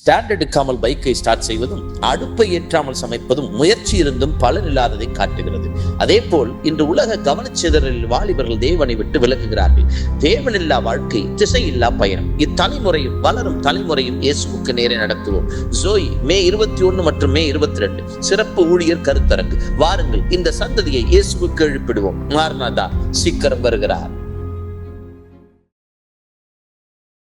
Stand எடுக்காமல் பைக்கை start செய்வதும் அடுப்பை ஏற்றாமல் சமைப்பதும் முயற்சி இருந்தும் பலன் இல்லாததை காட்டுகிறது. அதே போல் இன்று உலக கவனச்சிதறலில் வாலிபர்கள் தேவனை விட்டு விலகுகிறார்கள். தேவனில்லா வாழ்க்கை, திசையில்லா பயணம். இத்தலைமுறையும் வளரும் தலைமுறையும் இயேசுவுக்கு நேரே நடத்துவோம். ஜோய் மே 21 மற்றும் மே 22 சிறப்பு ஊழியர் கருத்தரங்கு. வாருங்கள், இந்த சந்ததியை இயேசுவுக்கு எழுப்பிடுவோம். மார்னாதா சீக்கிரம் வருகிறார்.